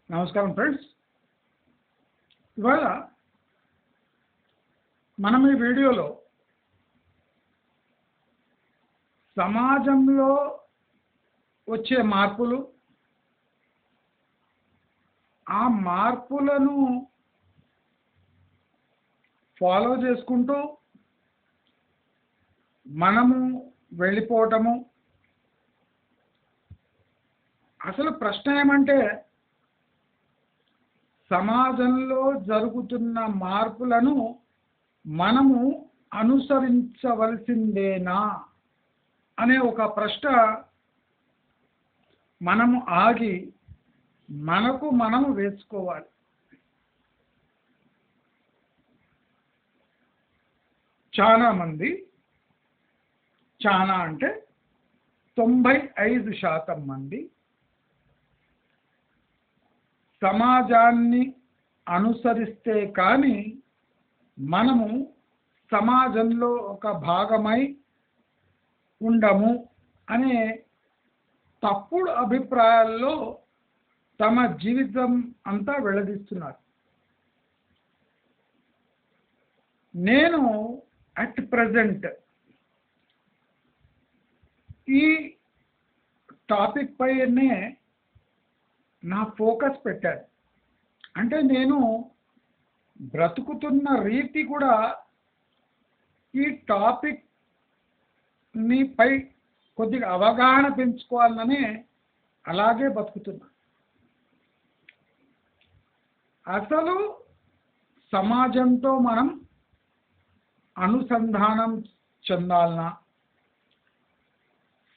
నమస్కారం ఫ్రెండ్స్. ఇవాళ మనం ఈ వీడియోలో సమాజంలో వచ్చే మార్పులు, ఆ మార్పులను ఫాలో చేసుకుంటూ మనము వెళ్ళిపోవటము. అసలు ప్రశ్న ఏమంటే, సమాజంలో జరుగుతున్న మార్పులను మనము అనుసరించవలసిందేనా అనే ఒక ప్రశ్న మనము ఆగి మనకు మనము వేసుకోవాలి. చాలా అంటే 95% మంది సమాజాన్ని అనుసరిస్తే కానీ మనము సమాజంలో ఒక భాగమై ఉండము అనే తప్పుడు అభిప్రాయాల్లో తమ జీవితం అంతా వెళ్లదీస్తున్నారు. నేను అట్ ప్రెజెంట్ ఈ టాపిక్ పైనే నా ఫోకస్ పెట్టాను. అంటే నేను బ్రతుకుతున్న రీతి కూడా ఈ టాపిక్ పై కొద్దిగా అవగాహన పెంచుకోవాలని అలాగే బతుకుతున్నా. అసలు సమాజంతో మనం అనుసంధానం చెందాలన్నా,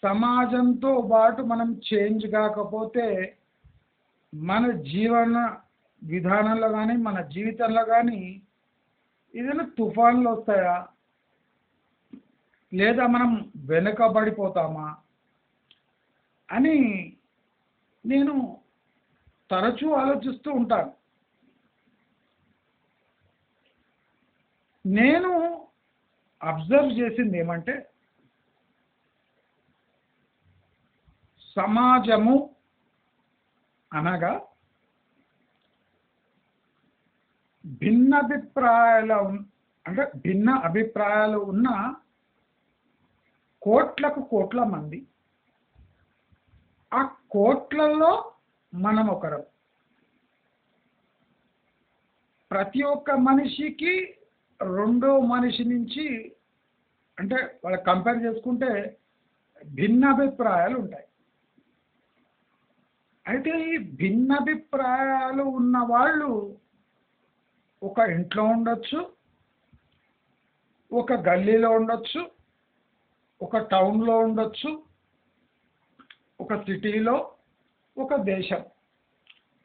సమాజంతో పాటు మనం చేంజ్ కాకపోతే మన జీవన విధానంలో కానీ మన జీవితంలో కానీ ఏదైనా తుఫాన్లు వస్తాయా, లేదా మనం వెనుకబడిపోతామా అని నేను తరచూ ఆలోచిస్తూ ఉంటాను. నేను అబ్జర్వ్ చేసింది ఏమంటే, సమాజము అనగా భిన్న అభిప్రాయాలు ఉన్న కోట్ల మంది. ఆ కోట్లలో మనం ఒకరం. ప్రతి ఒక్క మనిషికి రెండో మనిషి నుంచి అంటే వాళ్ళు కంపేర్ చేసుకుంటే భిన్నాభిప్రాయాలు ఉంటాయి. అయితే ఈ భిన్నాభిప్రాయాలు ఉన్న వాళ్ళు ఒక ఇంట్లో ఉండొచ్చు, ఒక గల్లీలో ఉండొచ్చు, ఒక టౌన్లో ఉండొచ్చు, ఒక సిటీలో, ఒక దేశం.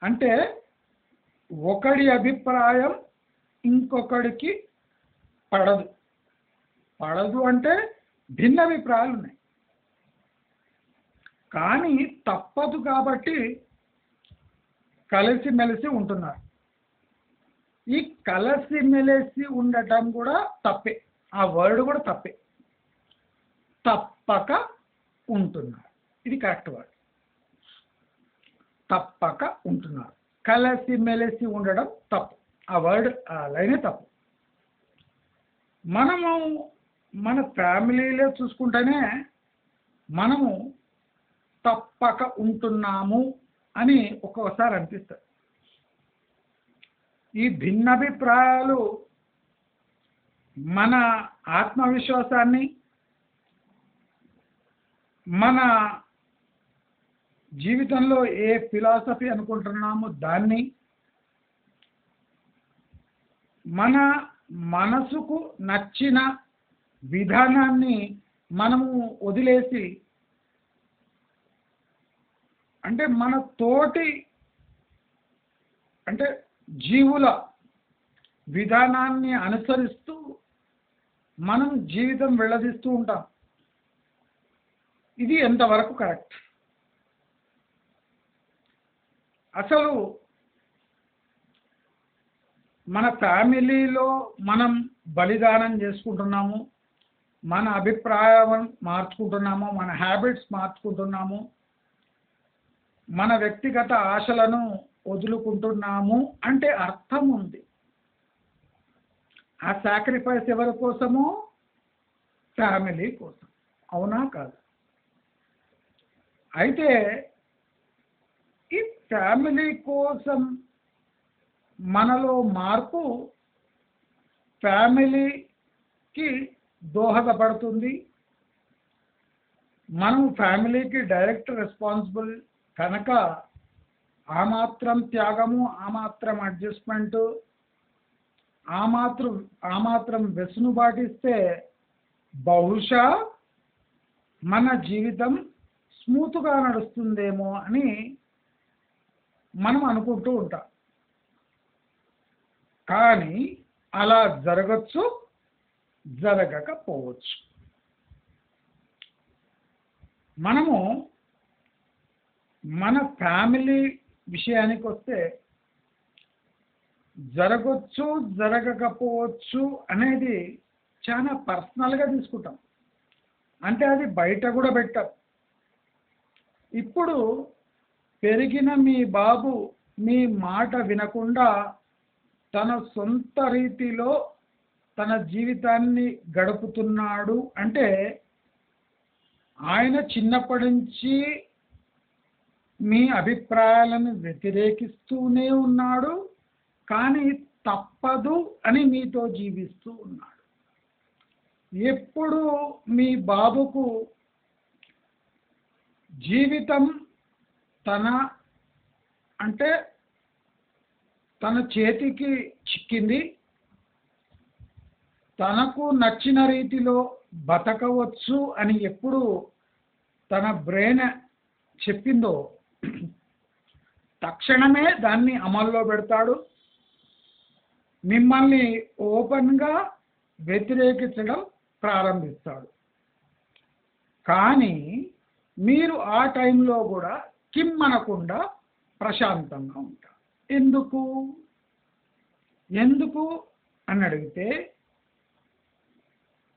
అంటే ఒకడి అభిప్రాయం ఇంకొకడికి పడదు అంటే భిన్న అభిప్రాయాలు ఉన్నాయి. కానీ తప్పదు కాబట్టి కలిసిమెలిసి ఉంటున్నారు. ఈ కలిసిమెలిసి ఉండటం కూడా తప్పే, ఆ వర్డ్ కూడా తప్పే. తప్పక ఉంటున్నారు, ఇది కరెక్ట్ వర్డ్. తప్పక ఉంటున్నారు, కలిసిమెలిసి ఉండడం తప్పు, ఆ వర్డ్ ఆ లైనే తప్పు. మనము మన ఫ్యామిలీలో చూసుకుంటేనే మనము తప్పక ఉంటున్నాము అని ఒక్కొక్కసారి అనిపిస్తుంది. ఈ భిన్నాభిప్రాయాలు మన ఆత్మవిశ్వాసాన్ని, మన జీవితంలో ఏ ఫిలాసఫీ అనుకుంటున్నామో దాన్ని, మన మనసుకు నచ్చిన విధానాన్ని మనము వదిలేసి, అంటే మన తోటి అంటే జీవుల విధానాన్ని అనుసరిస్తూ మనం జీవితం వెళ్ళదీస్తూ ఉంటాం. ఇది ఎంతవరకు కరెక్ట్? అసలు మన ఫ్యామిలీలో మనం బలిదానం చేసుకుంటున్నాము, మన అభిప్రాయం మార్చుకుంటున్నాము, మన హ్యాబిట్స్ మార్చుకుంటున్నాము, మన వ్యక్తిగత ఆశలను వదులుకుంటున్నాము అంటే అర్థం ఉంది. ఆ సాక్రిఫైస్ ఎవరి కోసము? ఫ్యామిలీ కోసం. అవునా కాదు? అయితే ఈ ఫ్యామిలీ కోసం మనలో మార్పు ఫ్యామిలీకి దోహదపడుతుంది. మనం ఫ్యామిలీకి డైరెక్ట్ రెస్పాన్సిబుల్ కనుక ఆ మాత్రం త్యాగము, ఆ మాత్రం అడ్జస్ట్మెంటు, ఆ మాత్రం వెసులుబాటు ఇస్తే బహుశా మన జీవితం స్మూత్గా నడుస్తుందేమో అని మనం అనుకుంటూ ఉంటాం. కానీ అలా జరగచ్చు, జరగకపోవచ్చు. మనము మన ఫ్యామిలీ విషయానికి వస్తే జరగచ్చు, జరగకపోవచ్చు అనేది చాలా పర్సనల్గా తీసుకుంటాం. అంటే అది బయట కూడా పెట్టాం. ఇప్పుడు పెరిగిన మీ బాబు మీ మాట వినకుండా తన సొంత రీతిలో తన జీవితాన్ని గడుపుతున్నాడు అంటే ఆయన చిన్నప్పటి నుంచి మీ అభిప్రాయాలను వ్యతిరేకిస్తూనే ఉన్నాడు, కానీ తప్పదు అని మీతో జీవిస్తూ ఉన్నాడు. ఎప్పుడు మీ బాబుకు జీవితం తన చేతికి చిక్కింది, తనకు నచ్చిన రీతిలో బతకవచ్చు అని ఎప్పుడు తన బ్రెయిన్ చెప్పిందో తక్షణమే దాన్ని అమల్లో పెడతాడు. మిమ్మల్ని ఓపెన్గా వ్యతిరేకించడం ప్రారంభిస్తాడు. కానీ మీరు ఆ టైంలో కూడా కిమ్మనకుండా ప్రశాంతంగా ఉంటారు. ఎందుకు అని అడిగితే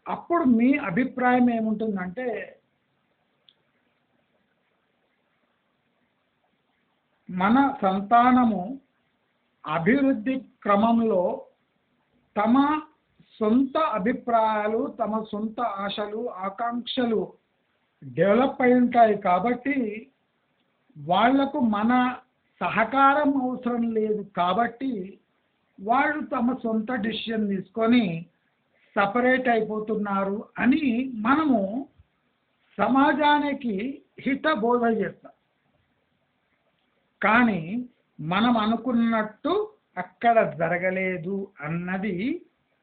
అప్పుడు మీ అభిప్రాయం ఏముంటుందంటే మన సంతానము అభివృద్ధి క్రమంలో తమ సొంత అభిప్రాయాలు, తమ సొంత ఆశలు, ఆకాంక్షలు డెవలప్ అయి ఉంటాయి. కాబట్టి వాళ్లకు మన సహకారం అవసరం లేదు. కాబట్టి వాళ్ళు తమ సొంత డిసిషన్ తీసుకొని సపరేట్ అయిపోతున్నారు అని మనము సమాజానికి హితబోధ చేస్తాం. కానీ మనం అనుకున్నట్టు అక్కడ జరగలేదు అన్నది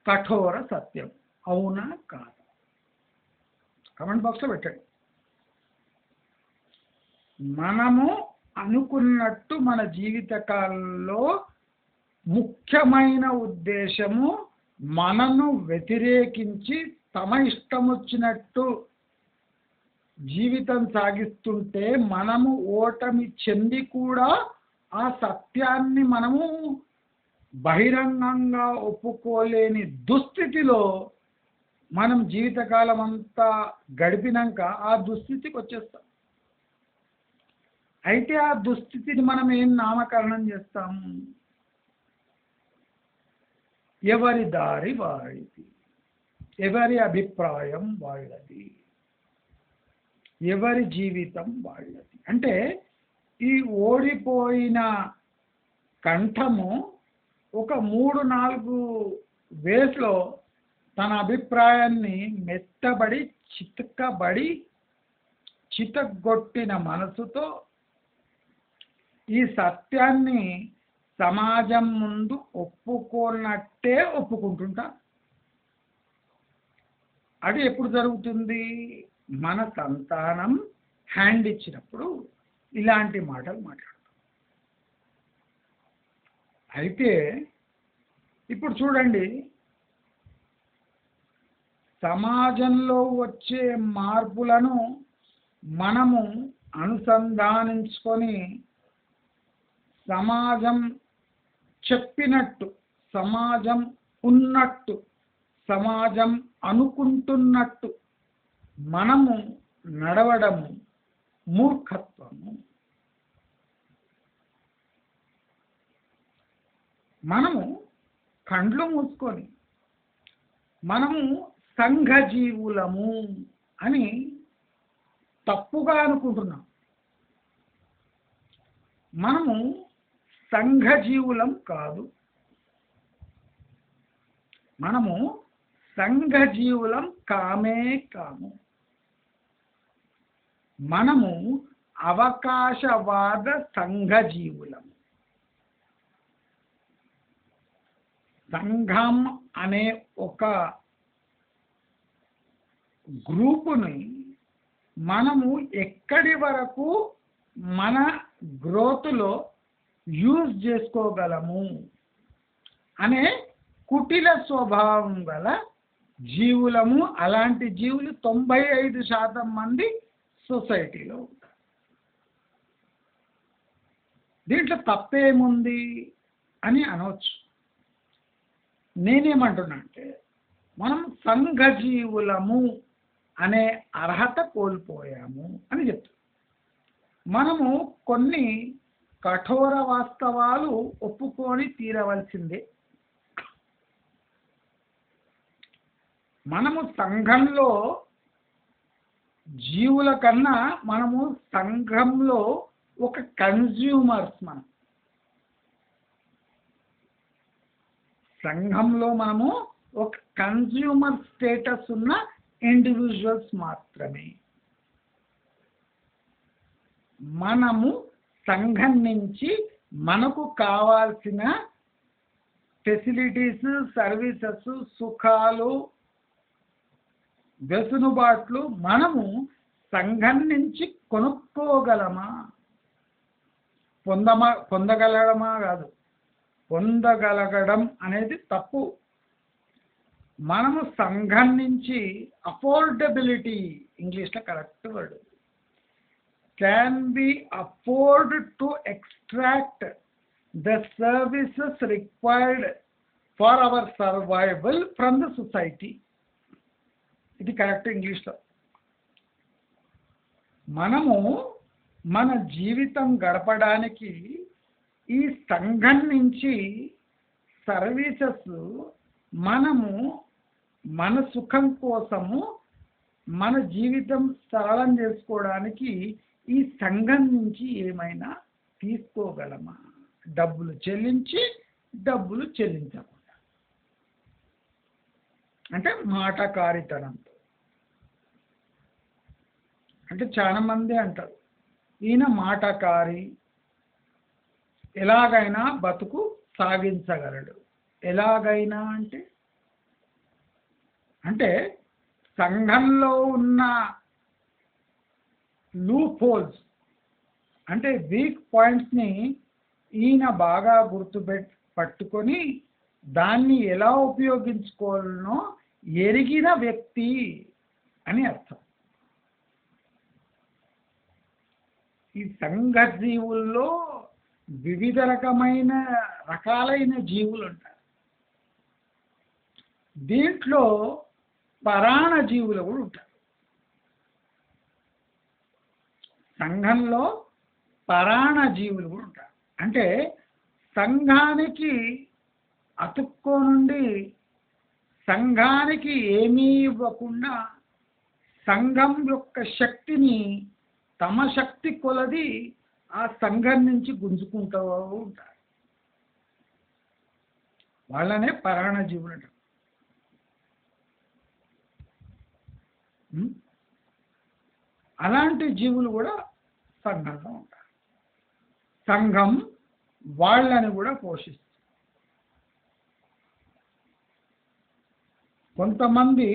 కఠోర సత్యం. అవునా కాదు? కామెంట్ బాక్స్లో పెట్టండి. మనము అనుకున్నట్టు మన జీవితకాలంలో ముఖ్యమైన ఉద్దేశము మనను వ్యతిరేకించి తమ ఇష్టం వచ్చినట్టు జీవితం సాగిస్తుంటే మనము ఓటమి చెంది కూడా ఆ సత్యాన్ని మనము బహిరంగంగా ఒప్పుకోలేని దుస్థితిలో మనం జీవితకాలం అంతా గడిపినాక ఆ దుస్థితికి వచ్చేస్తాం. అయితే ఆ దుస్థితిని మనం ఏం నామకరణం చేస్తాము? ఎవరి దారి వారిది, ఎవరి అభిప్రాయం వాళ్ళది, ఎవరి జీవితం వాళ్ళది. అంటే ఈ ఓడిపోయిన కంఠము ఒక 3-4 వేస్లో తన అభిప్రాయాన్ని మెత్తబడి చితగొట్టిన మనసుతో ఈ సత్యాన్ని సమాజం ముందు ఒప్పుకోనట్టే ఒప్పుకుంటుంటా. అది ఎప్పుడు జరుగుతుంది? మన సంతానం హ్యాండ్ ఇచ్చినప్పుడు ఇలాంటి మాటలు మాట్లాడతాం. అయితే ఇప్పుడు చూడండి, సమాజంలో వచ్చే మార్పులను మనము అనుసంధానించుకొని సమాజం చెప్పినట్టు, సమాజం ఉన్నట్టు, సమాజం అనుకుంటున్నట్టు మనము నడవడము మూర్ఖత్వము. మనము కండ్లు మూసుకొని మనము సంఘజీవులము అని తప్పుగా అనుకుంటున్నాం. మనము సంఘజీవులం కాదు. మనము సంఘజీవులం కామే కాము. మనము అవకాశవాద సంఘజీవులం. సంఘం అనే ఒక గ్రూపుని మనము ఎక్కడి వరకు మన గ్రోత్లో యూజ్ చేసుకోగలము అనే కుటిల స్వభావం గల జీవులము. అలాంటి జీవులు 95% మంది సొసైటీలో ఉంటారు. దీంట్లో తప్పేముంది అని అనవచ్చు. నేనేమంటున్నా అంటే మనం సంఘజీవులము అనే అర్హత కోల్పోయాము అని చెప్తాం. మనము కొన్ని కఠోర వాస్తవాలు ఒప్పుకొని తీరవలసిందే. మనము సంఘంలో జీవుల కన్నా మనము సంఘంలో ఒక కన్జ్యూమర్స్. మనం సంఘంలో మనము ఒక కన్జ్యూమర్ స్టేటస్ ఉన్న ఇండివిజువల్స్ మాత్రమే. మనము సంఘం నుంచి మనకు కావాల్సిన ఫెసిలిటీస్, సర్వీసెస్, సుఖాలు, వెసులుబాట్లు మనము సంఘం నుంచి కొనుక్కోగలమా? పొందగలగడమా కాదు, పొందగలగడం అనేది తప్పు. మనము సంఘం నుంచి అఫోర్డబిలిటీ, ఇంగ్లీష్లో correct word, can be afford to extract the services required for our survival from the society. ఇది కరెక్ట్ ఇంగ్లీష్లో. మనము మన జీవితం గడపడానికి ఈ సంఘం నుంచి సర్వీసెస్ మనము మన సుఖం కోసము మన జీవితం సరళం చేసుకోవడానికి ఈ సంఘం నుంచి ఏమైనా తీసుకోగలమా? డబ్బులు చెల్లించి, డబ్బులు చెల్లించకుండా, అంటే మాటకారితనంతో. అంటే చాలా మంది అంటారు ఈయన మాటకారి, ఎలాగైనా బతుకు సాగించగలడు. ఎలాగైనా అంటే సంఘంలో ఉన్న లూప్ హోల్స్, అంటే వీక్ పాయింట్స్ని ఈయన బాగా పట్టుకొని దాన్ని ఎలా ఉపయోగించుకోవాలనో ఎరిగిన వ్యక్తి అని అర్థం. ఈ సంఘ జీవుల్లో వివిధ రకాలైన జీవులు ఉంటారు. దీంట్లో పరాణ జీవులు కూడా ఉంటారు. సంఘంలో పరాణ జీవులు కూడా ఉంటారు. అంటే సంఘానికి అతుక్కోనుండి సంఘానికి ఏమీ ఇవ్వకుండా సంఘం యొక్క శక్తిని తమ శక్తి కొలది ఆ సంఘం నుంచి గుంజుకుంటూ ఉంటారు. వాళ్ళనే పరాణ జీవులు అంటారు. అలాంటి జీవులు కూడా సంఘంలో ఉంటారు. సంఘం వాళ్ళని కూడా పోషిస్తుంది. కొంతమంది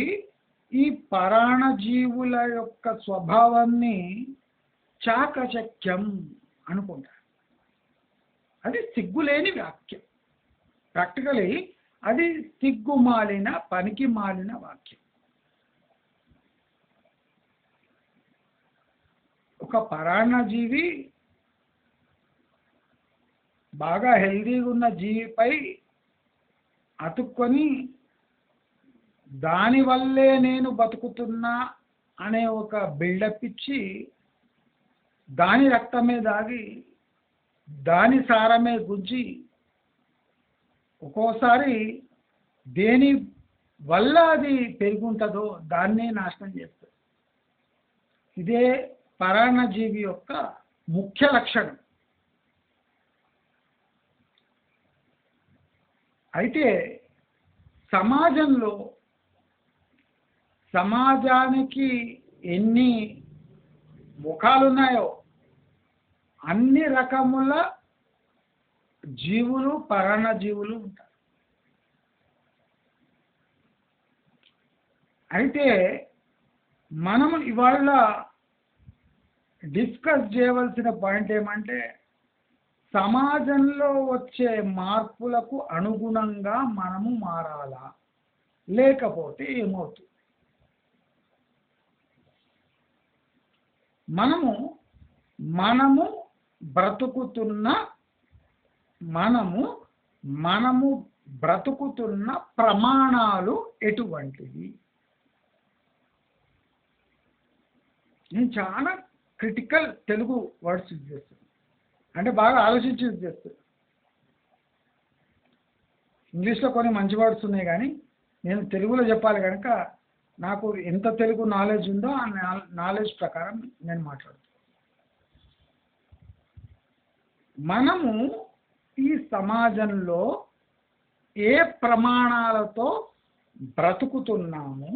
ఈ పరాణ జీవుల యొక్క స్వభావాన్ని చాకచక్యం అనుకుంటారు. అది సిగ్గులేని వాక్యం. ప్రాక్టికలీ అది సిగ్గుమాలిన, పనికి మాలిన వాక్యం. ఒక పరాన్నజీవి బాగా హెల్దీగా ఉన్న జీవిపై అతుక్కొని దానివల్లే నేను బతుకుతున్నా అనే ఒక బిల్డప్ ఇచ్చి దాని రక్తమే దాగి దాని సారమే గుజ్జి ఒక్కోసారి దేని వల్ల అది పెరుగుంటుందో దాన్నే నాశనం చేస్తుంది. ఇదే పరాన్నజీవి యొక్క ముఖ్య లక్షణం. అయితే సమాజానికి ఎన్ని ముఖాలు ఉన్నాయో అన్ని రకముల జీవులు పరాన్నజీవులు ఉంటారు. అయితే మనం ఇవాళ డిస్కస్ చేయవలసిన పాయింట్ ఏమంటే సమాజంలో వచ్చే మార్పులకు అనుగుణంగా మనము మారాలా, లేకపోతే ఏమవుతుంది? మనము బ్రతుకుతున్న ప్రమాణాలు ఎటువంటివి? నేను చాలా క్రిటికల్ తెలుగు వర్డ్స్ యూజ్ చేస్తాను, అంటే బాగా ఆలోచించి యూజ్ చేస్తాను. ఇంగ్లీష్లో కొన్ని మంచి వర్డ్స్ ఉన్నాయి, కానీ నేను తెలుగులో చెప్పాలి కనుక నాకు ఎంత తెలుగు నాలెడ్జ్ ఉందో ఆ నాలెడ్జ్ ప్రకారం నేను మాట్లాడుతాను. మనము ఈ సమాజంలో ఏ ప్రమాణాలతో బ్రతుకుతున్నాము,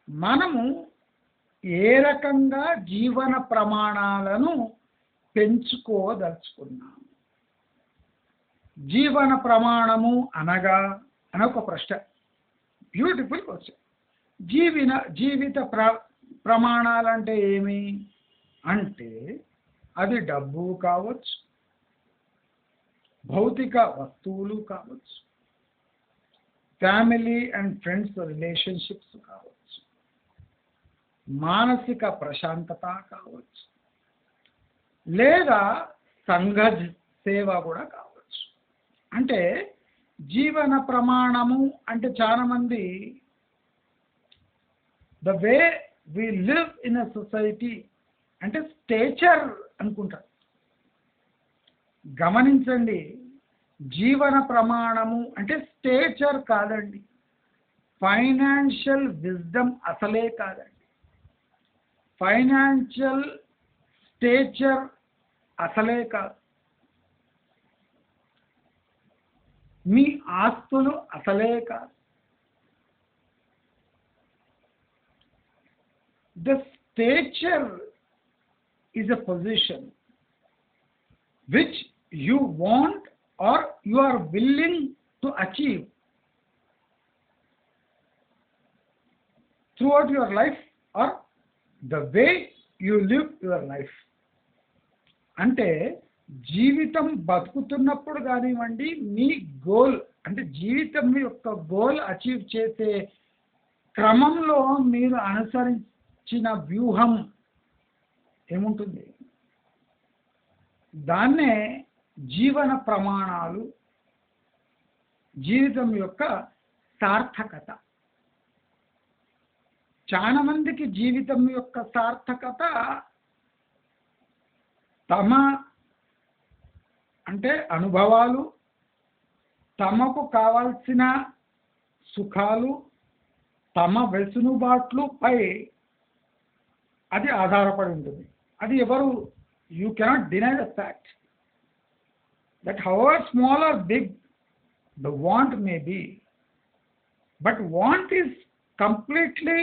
మనము ఏ రకంగా జీవన ప్రమాణాలను పెంచుకోదలుచుకున్నాము. జీవన ప్రమాణము అనగా ఒక ప్రశ్న, బ్యూటిఫుల్ క్వశ్చన్. జీవిత ప్రమాణాలంటే ఏమి అంటే అది డబ్బు కావచ్చు, భౌతిక వస్తువులు కావచ్చు, ఫ్యామిలీ అండ్ ఫ్రెండ్స్ రిలేషన్షిప్స్ కావచ్చు, మానసిక ప్రశాంతత కావచ్చు, లేదా సంఘ సేవ కూడా కావచ్చు. అంటే జీవన ప్రమాణము అంటే చాలా మంది the way we live in a society అంటే స్టేచర్ అనుకుంటారు. గమనించండి, జీవన ప్రమాణము అంటే స్టేచర్ కాదండి, ఫైనాన్షియల్ విజ్డమ్ అసలే కాదండి, ఫైనాన్షియల్ స్టేచర్ అసలే కాదు, మీ ఆస్తులు అసలే కాదు. The stature is a position which you want or you are willing to achieve throughout your life or the way you live your life. అంటే జీవితం బతుకుతున్నప్పుడు కానివ్వండి, మీ గోల్ అంటే జీవితం యొక్క గోల్ అచీవ్ చేసే క్రమంలో మీరు అనుసరించిన వ్యూహం ఏముంటుంది, దాన్నే జీవన ప్రమాణాలు, జీవితం యొక్క సార్థకత. చాలా మందికి జీవితం యొక్క సార్థకత తమ అంటే అనుభవాలు, తమకు కావాల్సిన సుఖాలు, తమ వెసులుబాట్లు పై అది ఆధారపడి ఉంటుంది. అది ఎవరు, you cannot deny the fact that however small or big the want may be, but want is completely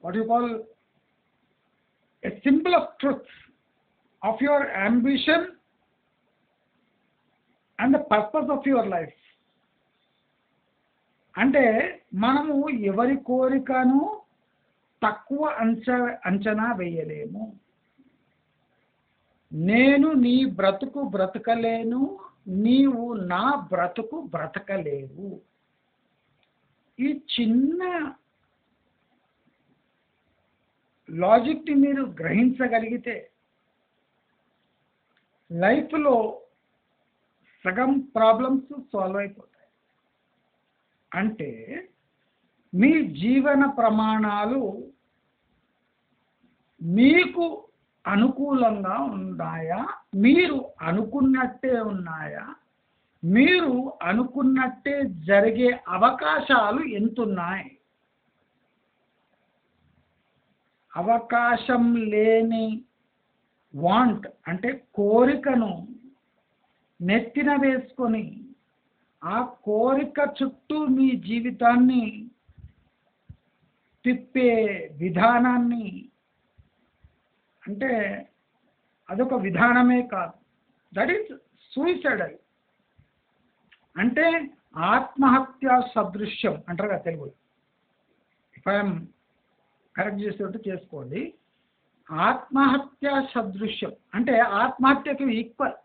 what you call a symbol of truth of your ambition and the purpose of your life. అంటే మనము ఎవరి కోరికను తక్కువ అంచనా వేయలేము. నేను నీ బ్రతుకు బ్రతకలేను, నీవు నా బ్రతుకు బ్రతకలేవు. ఈ చిన్న లాజిక్ని మీరు గ్రహించగలిగితే లైఫ్లో సగం ప్రాబ్లమ్స్ సాల్వ్ అయిపోతాయి. అంటే మీ జీవన ప్రమాణాలు మీకు అనుకూలంగా ఉన్నాయా, మీరు అనుకున్నట్టే ఉన్నాయా, మీరు అనుకున్నట్టే జరిగే అవకాశాలు ఎంతున్నాయి? అవకాశం లేని వాంట్ అంటే కోరికను నెత్తిన వేసుకొని ఆ కోరిక చుట్టూ మీ జీవితాన్ని తిప్పే విధానాన్ని, అంటే అదొక విధానమే కాదు, దట్ ఈస్ సూయిసైడల్. అంటే ఆత్మహత్య సదృశ్యం అంటారు కదా తెలుగులో. ఇఫ్ ఐఎమ్ కరెక్ట్ చేసేటట్టు చేసుకోండి. ఆత్మహత్య సదృశ్యం అంటే ఆత్మహత్యకు ఈక్వల్.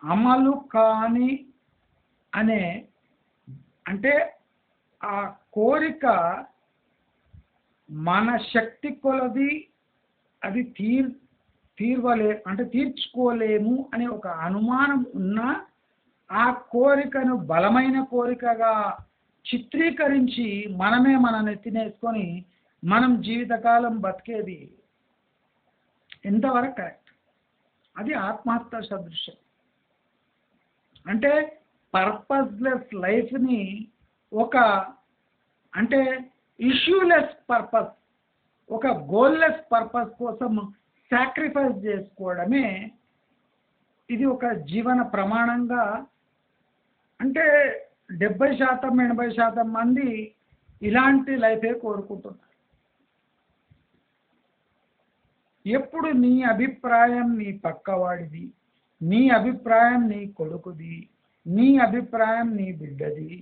అమలు కాని అనే అంటే ఆ కోరిక మన శక్తి కొలది అది తీర్చుకోలేము అనే ఒక అనుమానం ఉన్నా ఆ కోరికను బలమైన కోరికగా చిత్రీకరించి మనమే మన నెత్తినేసుకొని మనం జీవితకాలం బతికేది ఎంతవరకు కరెక్ట్? అది ఆత్మహత్య సదృశ్యం. అంటే పర్పస్లెస్ లైఫ్ని ఒక అంటే ఇష్యూలెస్ పర్పస్, ఒక గోల్లెస్ పర్పస్ కోసం సాక్రిఫైస్ చేసుకోవడమే ఇది ఒక జీవన ప్రమాణంగా. అంటే 70% 80% మంది ఇలాంటి లైఫే కోరుకుంటున్నారు. ఎప్పుడు నీ అభిప్రాయం నీ పక్కవాడిది, నీ అభిప్రాయం నీ కొడుకుది, నీ అభిప్రాయం నీ బిడ్డది,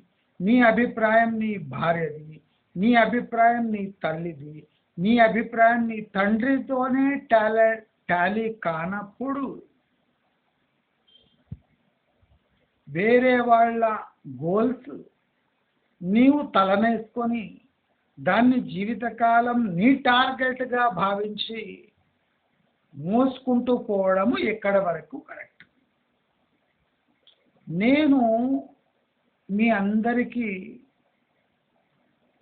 నీ అభిప్రాయం నీ భార్యది, నీ అభిప్రాయం నీ తల్లిది, నీ అభిప్రాయం నీ తండ్రితోనే టాలీ కానప్పుడు వేరే వాళ్ళ గోల్స్ నీవు తలనేసుకొని దాన్ని జీవితకాలం నీ టార్గెట్గా భావించి మోసుకుంటూ పోవడము ఎక్కడి వరకు కరెక్ట్? నేను మీ అందరికీ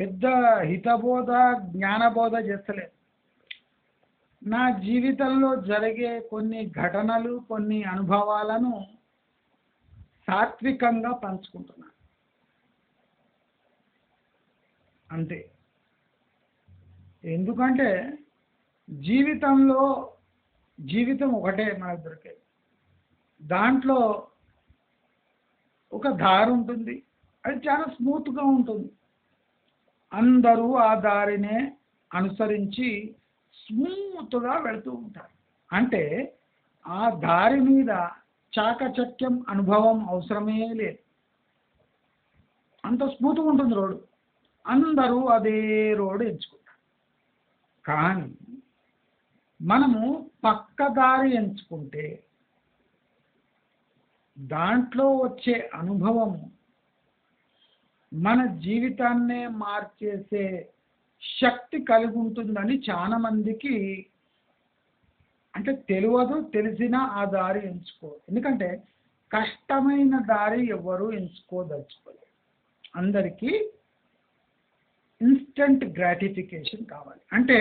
పెద్ద హితబోధ జ్ఞానబోధ చేస్తలేదు. నా జీవితంలో జరిగే కొన్ని ఘటనలు, కొన్ని అనుభవాలను సాత్వికంగా పంచుకుంటున్నాను అంతే. ఎందుకంటే జీవితం ఒకటే మనకు దొరికేది. దాంట్లో ఒక దారి ఉంటుంది, అది చాలా స్మూత్గా ఉంటుంది. అందరూ ఆ దారినే అనుసరించి స్మూత్గా వెళుతూ ఉంటారు. అంటే ఆ దారి మీద చాకచక్యం అనుభవం అవసరమే లేదు, అంత స్మూత్గా ఉంటుంది రోడ్డు. అందరూ అదే రోడ్డు ఎంచుకుంటారు. కానీ మనము పక్క దారి ఎంచుకుంటే దాంట్లో వచ్చే అనుభవము మన జీవితాన్నే మార్చేసే శక్తి కలిగి ఉంటుందని చాలా మందికి అంటే తెలియదు. తెలిసినా ఆ దారి ఎంచుకోరు. ఎందుకంటే కష్టమైన దారి ఎవరు ఎంచుకోదలుచుకోలేదు. అందరికీ ఇన్స్టంట్ గ్రాటిఫికేషన్ కావాలి. అంటే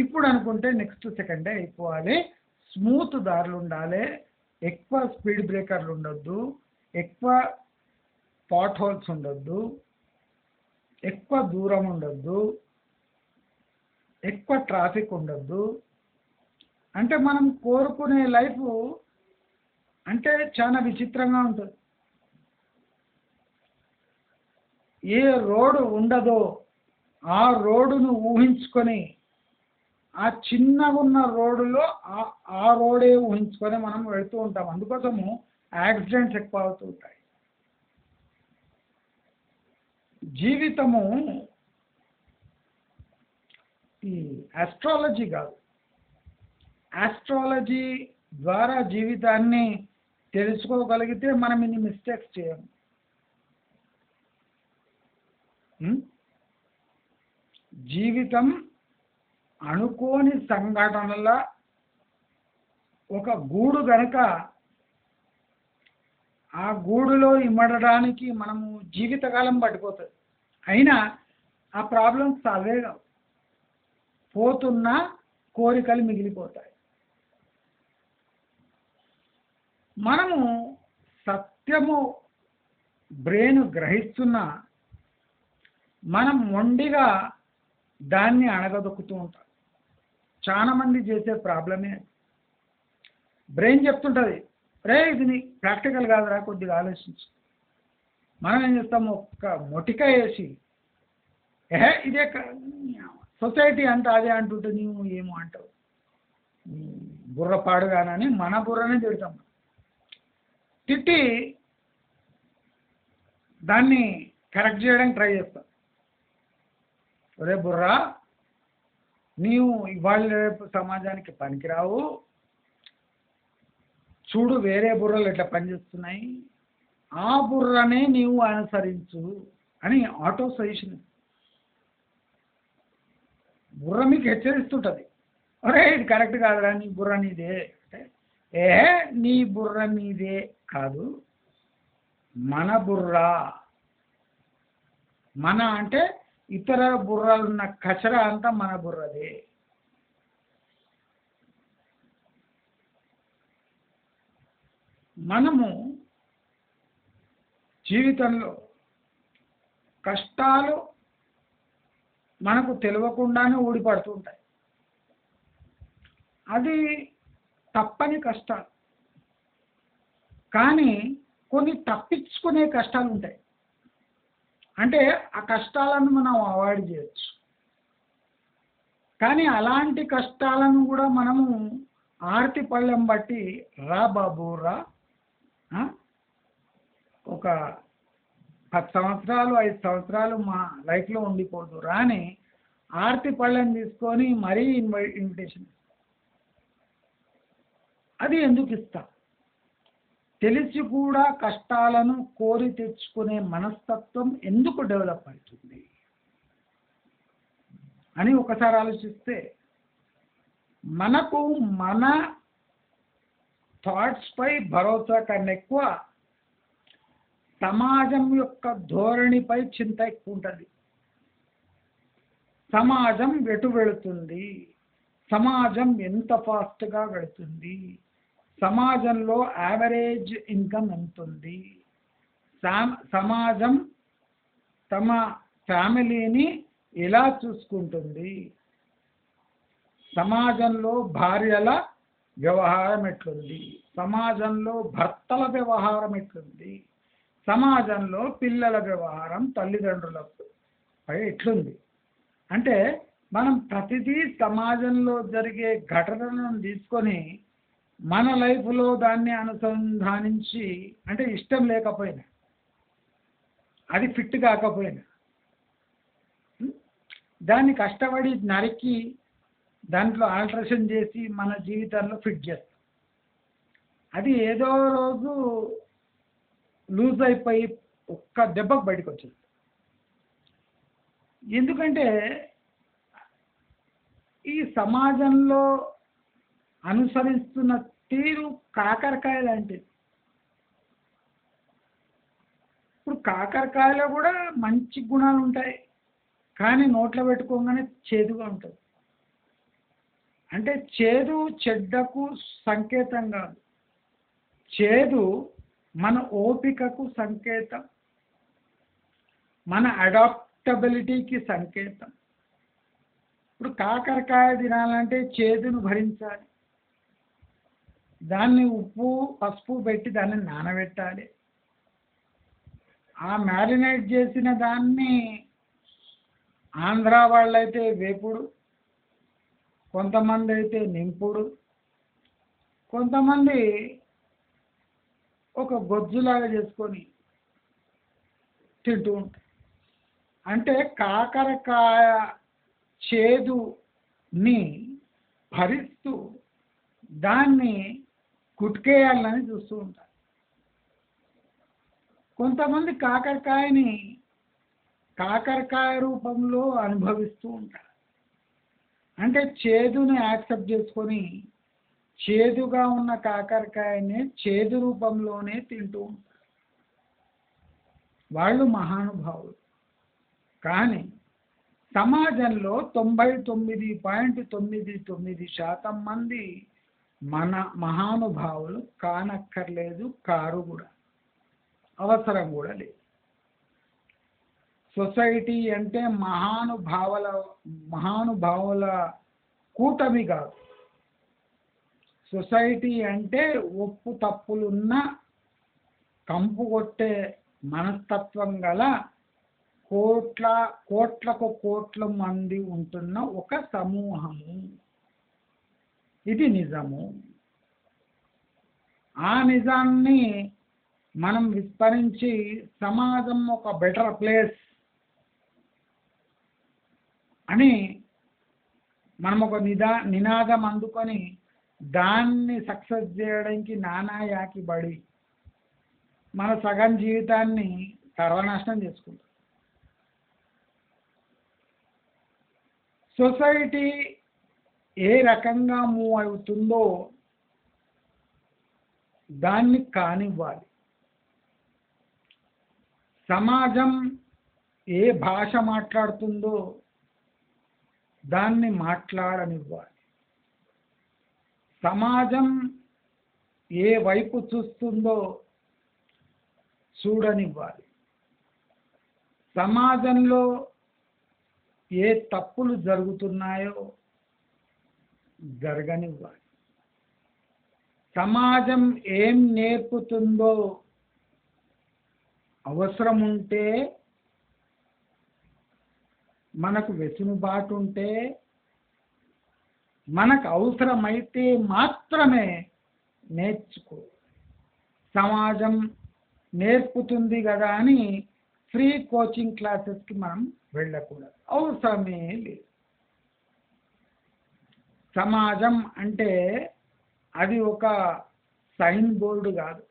ఇప్పుడు అనుకుంటే నెక్స్ట్ సెకండే అయిపోవాలి, స్మూత్ దారులు ఉండాలి, ఎక్కువ స్పీడ్ బ్రేకర్లు ఉండొద్దు, ఎక్కువ పాట్ హోల్స్ ఉండొద్దు, ఎక్కువ దూరం ఉండొద్దు, ఎక్కువ ట్రాఫిక్ ఉండొద్దు. అంటే మనం కోరుకునే లైఫ్ అంటే చాలా విచిత్రంగా ఉంటుంది. ఏ రోడ్డు ఉండదో ఆ రోడ్డును ఊహించుకొని ఆ చిన్నగా ఉన్న రోడ్డులో ఆ రోడే ఊహించుకొని మనం వెళుతూ ఉంటాం. అందుకోసము యాక్సిడెంట్స్ ఎక్కువ అవుతూ ఉంటాయి. జీవితము ఈ ఆస్ట్రాలజీ కాదు. ఆస్ట్రాలజీ ద్వారా జీవితాన్ని తెలుసుకోగలిగితే మనం ఇన్ని మిస్టేక్స్ చేయము. జీవితం అనుకోని సంఘటనల ఒక గూడు గనక ఆ గూడులో ఇమ్మడడానికి మనము జీవితకాలం పట్టిపోతుంది. అయినా ఆ ప్రాబ్లమ్స్ సాల్వే కావు. పోతున్న కోరికలు మిగిలిపోతాయి. మనము సత్యము బ్రెయిన్ గ్రహిస్తున్నా మనం మొండిగా దాన్ని అణగదొక్కుతూ ఉంటాం. చాలా మంది చేసే ప్రాబ్లమే. బ్రెయిన్ చెప్తుంటుంది, రే ఇది నీ ప్రాక్టికల్ కాదురా, కొద్దిగా ఆలోచించు. మనం ఏం చేస్తాము, ఒక్క మొటిక వేసి ఇదే సొసైటీ అంతా అదే అంటుంటే నీవు ఏమో అంటావు, బుర్ర పాడుగానని మన బుర్రనే తిడతాం. తిట్టి దాన్ని కరెక్ట్ చేయడానికి ట్రై చేస్తాం. ఒరే బుర్రా, నీవు ఇవాళ రేపు సమాజానికి పనికిరావు, చూడు వేరే బుర్రలు ఎట్లా పనిచేస్తున్నాయి, ఆ బుర్రనే నీవు అనుసరించు అని ఆటో సజెషన్. బుర్ర మీకు హెచ్చరిస్తుంటుంది, ఒరే ఇది కరెక్ట్ కాదురా, నీ బుర్ర నీదే అంటే, నీ బుర్ర నీదే కాదు, మన బుర్ర. మన అంటే ఇతర బుర్రలున్న కచరా అంతా మన బుర్రదే. మనము జీవితంలో కష్టాలు మనకు తెలియకుండానే ఊడిపడుతుంటాయి. అది తప్పని కష్టాలు, కానీ కొన్ని తప్పించుకునే కష్టాలు ఉంటాయి. అంటే ఆ కష్టాలను మనం అవాయిడ్ చేయొచ్చు, కానీ అలాంటి కష్టాలను కూడా మనము ఆర్తి పళ్ళెం బట్టి రా బాబు రా, ఒక 10 సంవత్సరాలు 5 సంవత్సరాలు మా లైఫ్లో ఉండిపోదు రా అని ఆర్తి పళ్ళెం తీసుకొని మరీ ఇన్విటేషన్. అది ఎందుకు ఇస్తా? తెలిసి కూడా కష్టాలను కోరి తెచ్చుకునే మనస్తత్వం ఎందుకు డెవలప్ అవుతుంది అని ఒకసారి ఆలోచిస్తే, మనకు మన థాట్స్పై భరోసా కన్నా ఎక్కువ సమాజం యొక్క ధోరణిపై చింత ఎక్కువ ఉంటుంది. సమాజం ఎటు వెళుతుంది, సమాజం ఎంత ఫాస్ట్గా వెళుతుంది, సమాజంలో యావరేజ్ ఇన్కమ్ ఎంత ఉంది, సమాజం తమ ఫ్యామిలీని ఎలా చూసుకుంటుంది, సమాజంలో భార్యల వ్యవహారం ఎట్లుంది, సమాజంలో భర్తల వ్యవహారం ఎట్లుంది, సమాజంలో పిల్లల వ్యవహారం తల్లిదండ్రులపై ఎట్లుంది. అంటే మనం ప్రతిదీ సమాజంలో జరిగే ఘటనలను తీసుకొని మన లైఫ్లో దాన్ని అనుసంధానించి, అంటే ఇష్టం లేకపోయినా అది ఫిట్ కాకపోయినా దాన్ని కష్టపడి నరికి దాంట్లో ఆల్టరేషన్ చేసి మన జీవితాల్లో ఫిట్ చేస్తాం. అది ఏదో రోజు లూజ్ అయిపోయి ఒక్క దెబ్బకు బయటకు వచ్చేది. ఎందుకంటే ఈ సమాజంలో అనుసరిస్తున్న తీరు కాకరకాయ లాంటిది. ఇప్పుడు కాకరకాయలో కూడా మంచి గుణాలు ఉంటాయి, కానీ నోట్లో పెట్టుకోగానే చేదుగా ఉంటుంది. అంటే చేదు చెడ్డకు సంకేతం కాదు, చేదు మన ఓపికకు సంకేతం, మన అడాప్టబిలిటీకి సంకేతం. ఇప్పుడు కాకరకాయ తినాలంటే చేదును భరించాలి, దాన్ని ఉప్పు పసుపు పెట్టి దాన్ని నానబెట్టాలి, ఆ మ్యారినేట్ చేసిన దాన్ని ఆంధ్ర వాళ్ళైతే వేపుడు, కొంతమంది అయితే నింపుడు, కొంతమంది ఒక గొజ్జులాగా చేసుకొని తింటూ ఉంటారు. అంటే కాకరకాయ చేదుని భరిస్తూ దాన్ని కుట్కేయాలని చూస్తూ ఉంటారు. కొంతమంది కాకరకాయని కాకరకాయ రూపంలో అనుభవిస్తూ ఉంటారు. అంటే చేదుని యాక్సెప్ట్ చేసుకొని చేదుగా ఉన్న కాకరకాయనే చేదు రూపంలోనే తింటూ ఉంటారు. వాళ్ళు మహానుభావులు. కానీ సమాజంలో 99.99% మంది మన మహానుభావులు కానక్కర్లేదు, కారు కూడా అవసరం కూడా లేదు. సొసైటీ అంటే మహానుభావుల కూటమి కాదు. సొసైటీ అంటే ఒప్పు తప్పులున్న కంపు కొట్టే మనస్తత్వం గల కోట్లకు కోట్ల మంది ఉంటున్న ఒక సమూహము. ఇది నిజము. ఆ నిజాన్ని మనం విస్మరించి సమాజం ఒక బెటర్ ప్లేస్ అని మనం ఒక నినాదం అందుకొని దాన్ని సక్సెస్ చేయడానికి నానా యాకిబడి మన సగం జీవితాన్ని సర్వనాశనం చేసుకుంటాం. సొసైటీ ఏ రకంగా మూవ్ అవుతుందో దాన్ని కానివ్వాలి. సమాజం ఏ భాష మాట్లాడుతుందో దాన్ని మాట్లాడనివ్వాలి. సమాజం ఏ వైపు చూస్తుందో చూడనివ్వాలి. సమాజంలో ఏ తప్పులు జరుగుతున్నాయో జరగనివ్వాలి. సమాజం ఏం నేర్పుతుందో అవసరం ఉంటే, మనకు వెసులుబాటు ఉంటే, మనకు అవసరమైతే మాత్రమే నేర్చుకో. సమాజం నేర్పుతుంది కదా అని ఫ్రీ కోచింగ్ క్లాసెస్కి మనం వెళ్ళకూడదు, అవసరమే లేదు. సమాజం అంటే అది ఒక సైన్ బోర్డు కాదు,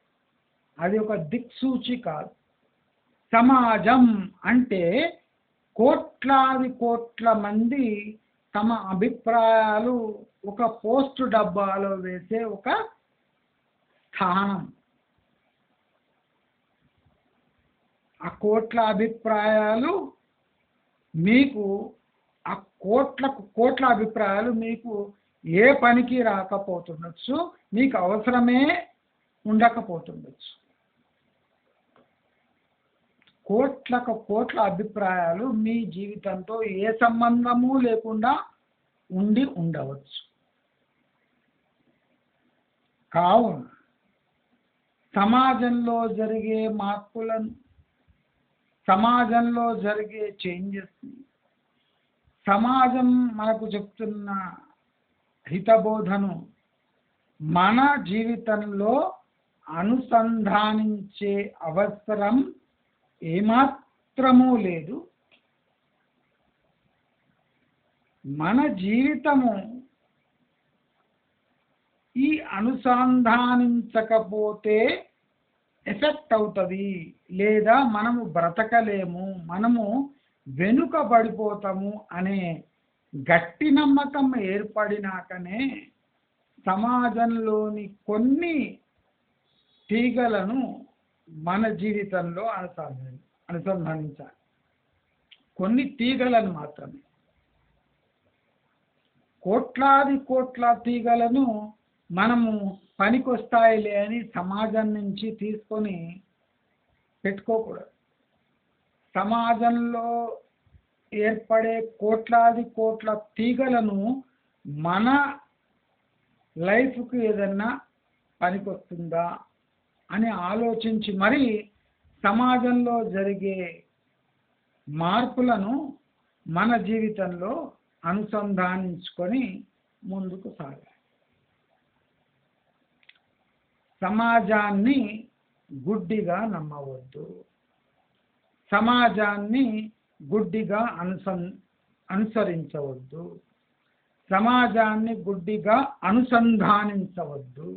అది ఒక దిక్సూచి కాదు. సమాజం అంటే కోట్లాది కోట్ల మంది తమ అభిప్రాయాలు ఒక పోస్ట్ డబ్బాలో వేసే ఒక స్థానం. ఆ కోట్ల అభిప్రాయాలు మీకు, ఆ కోట్ల అభిప్రాయాలు మీకు ఏ పనికి రాకపోతుండొచ్చు, మీకు అవసరమే ఉండకపోతుండొచ్చు. కోట్ల అభిప్రాయాలు మీ జీవితంతో ఏ సంబంధము లేకుండా ఉండవచ్చు. కావున సమాజంలో జరిగే మార్పులను, సమాజంలో జరిగే చేంజెస్, సమాజం మనకు చెప్తున్న హితబోధను మన జీవితంలో అనుసంధానించే అవసరం ఏమాత్రమూ లేదు. మన జీవితము ఈ అనుసంధానించకపోతే ఎఫెక్ట్ అవుతుంది, లేదా మనము బ్రతకలేము, మనము వెనుకబడిపోతాము అనే గట్టి నమ్మకం ఏర్పడినాకనే సమాజంలోని కొన్ని తీగలను మన జీవితంలో అనుసంధానించాలి. కొన్ని తీగలను మాత్రమే. కోట్లాది కోట్ల తీగలను మనము పనికొస్తాయిలే అని సమాజం నుంచి తీసుకొని పెట్టుకోకూడదు. సమాజంలో ఏర్పడే కోట్లాది కోట్ల తీగలను మన లైఫ్కి ఏదన్నా పనికొస్తుందా అని ఆలోచించి మరి సమాజంలో జరిగే మార్పులను మన జీవితంలో అనుసంధానించుకొని ముందుకు సాగాలి. సమాజాన్ని గుడ్డిగా నమ్మవద్దు. సమాజాన్ని గుడ్డిగా అనుసరించవద్దు. సమాజాన్ని గుడ్డిగా అనుసంధానించవద్దు.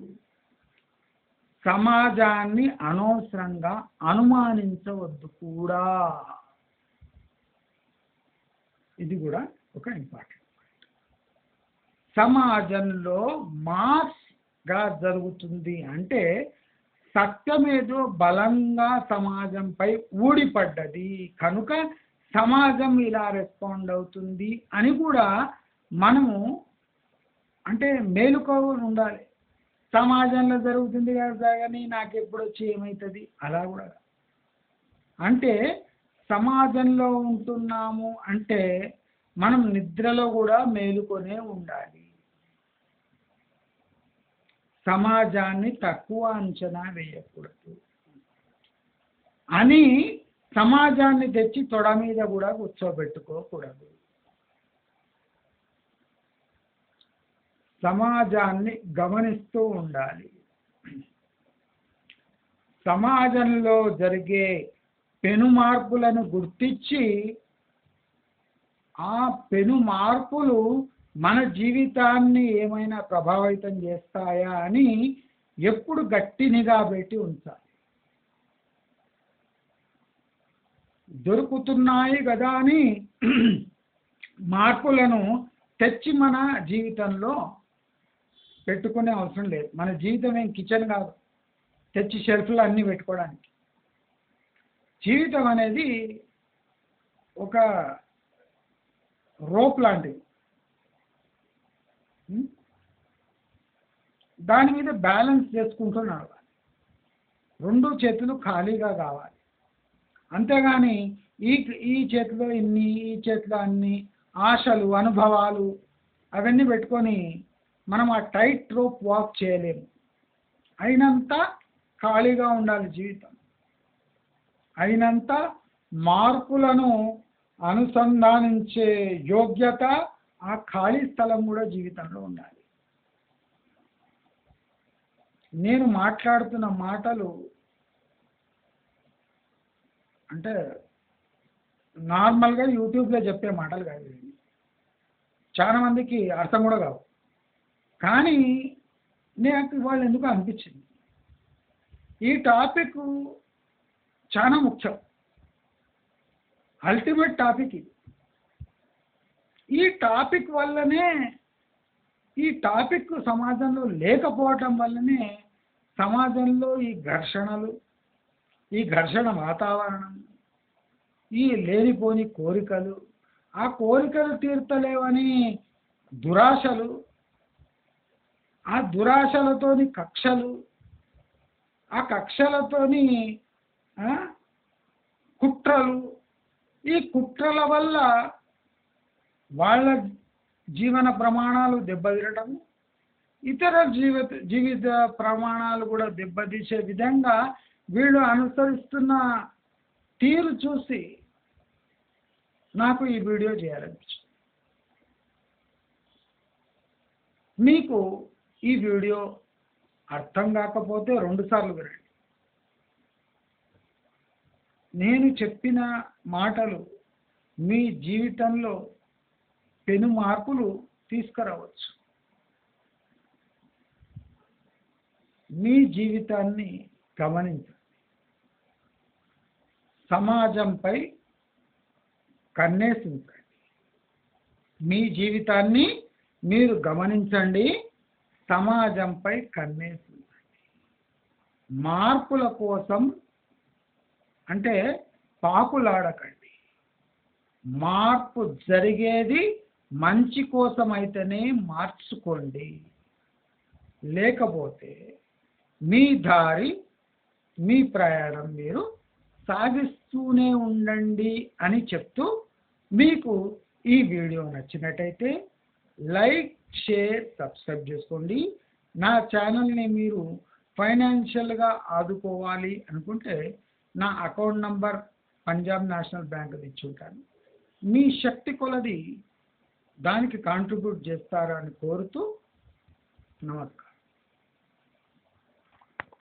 సమాజాన్ని అనవసరంగా అనుమానించవద్దు కూడా. ఇది కూడా ఒక ఇంపార్టెంట్ పాయింట్. సమాజంలో మాస్గా జరుగుతుంది అంటే సత్యమేదో బలంగా సమాజంపై ఊడిపడ్డది కనుక సమాజం ఇలా రెస్పాండ్ అవుతుంది అని కూడా మనము అంటే మేలుకోవాలి ఉండాలి. సమాజంలో జరుగుతుంది కదా కానీ నాకు ఎప్పుడు వచ్చి ఏమవుతుంది అలా కూడా అంటే సమాజంలో ఉంటున్నాము అంటే మనం నిద్రలో కూడా మేలుకొనే ఉండాలి. సమాజాన్ని తక్కువ అంచనా వేయకూడదు అని సమాజాన్ని తెచ్చి తొడ మీద కూడా కూర్చోబెట్టుకోకూడదు. సమాజాన్ని గమనిస్తూ ఉండాలి. సమాజంలో జరిగే పెను మార్పులను గుర్తించి ఆ పెను మార్పులు మన జీవితాన్ని ఏమైనా ప్రభావితం చేస్తాయా అని ఎప్పుడు గట్టి నిఘా పెట్టి ఉంచాలి. దొరుకుతున్నాయి కదా అని మార్పులను తెచ్చి మన జీవితంలో పెట్టుకునే అవసరం లేదు. మన జీవితం ఏం కిచెన్ కాదు తెచ్చి షెల్ఫ్లో అన్నీ పెట్టుకోవడానికి. జీవితం అనేది ఒక రోప్ లాంటిది. దాని మీద బ్యాలెన్స్ చేసుకుంటూ నడవాలి. రెండు చేతులు ఖాళీగా కావాలి. అంతేగాని ఈ చేతిలో ఇన్ని ఈ చేతిలో అన్ని ఆశలు అనుభవాలు అవన్నీ పెట్టుకొని మనం ఆ టైట్ రోప్ వాక్ చేయలేము. అయినంత ఖాళీగా ఉండాలి జీవితం. అయినంత మార్పులను అనుసంధానించే యోగ్యత ఆ ఖాళీ స్థలం కూడా జీవితంలో ఉండాలి. నేను మాట్లాడుతున్న మాటలు అంటే నార్మల్గా యూట్యూబ్లో చెప్పే మాటలు కాదు. చాలా మందికి అర్థం కూడా కావు. కానీ నాకు ఇవాళ ఎందుకు అనిపించింది ఈ టాపిక్ చాలా ముఖ్యం. అల్టిమేట్ టాపిక్ ఇది. ఈ టాపిక్ వల్లనే ఈ టాపిక్ సమాజంలో లేకపోవటం వల్లనే సమాజంలో ఈ ఘర్షణలు, ఈ ఘర్షణ వాతావరణం, ఈ లేనిపోని కోరికలు, ఆ కోరికలు తీర్చలేవని దురాశలు, ఆ దురాశలతోని కక్షలు, ఆ కక్షలతోని కుట్రలు, ఈ కుట్రల వల్ల వాళ్ళ జీవన ప్రమాణాలు దెబ్బతినటము, ఇతర జీవిత ప్రమాణాలు కూడా దెబ్బతీసే విధంగా వీళ్ళు అనుసరిస్తున్న తీరు చూసి నాకు ఈ వీడియో చేయాలనిపించింది. మీకు ఈ వీడియో అర్థం కాకపోతే 2 సార్లు వినండి. నేను చెప్పిన మాటలు మీ జీవితంలో పెను మార్పులు తీసుకురావచ్చు. మీ జీవితాన్ని గమనించండి. సమాజంపై కన్నేసి ఉంచండి. మీ జీవితాన్ని మీరు గమనించండి. సమాజంపై కన్నేసి ఉంచండి. మార్పుల కోసం అంటే పాకులాడకండి. మార్పు జరిగేది మంచి కోసం అయితేనే మార్చుకోండి. లేకపోతే మీ దారి, మీ ప్రయాణం మీరు సాగిస్తూనే ఉండండి అని చెప్తూ, మీకు ఈ వీడియో నచ్చినట్టయితే లైక్, షేర్, సబ్స్క్రైబ్ చేసుకోండి. నా ఛానల్ని మీరు ఫైనాన్షియల్గా ఆదుకోవాలి అనుకుంటే నా account number Punjab national bank ఇచ్చి ఉంటాను. మీ శక్తి కొలది దానికి కాంట్రిబ్యూట్ చేస్తారని కోరుతూ నమస్కారం.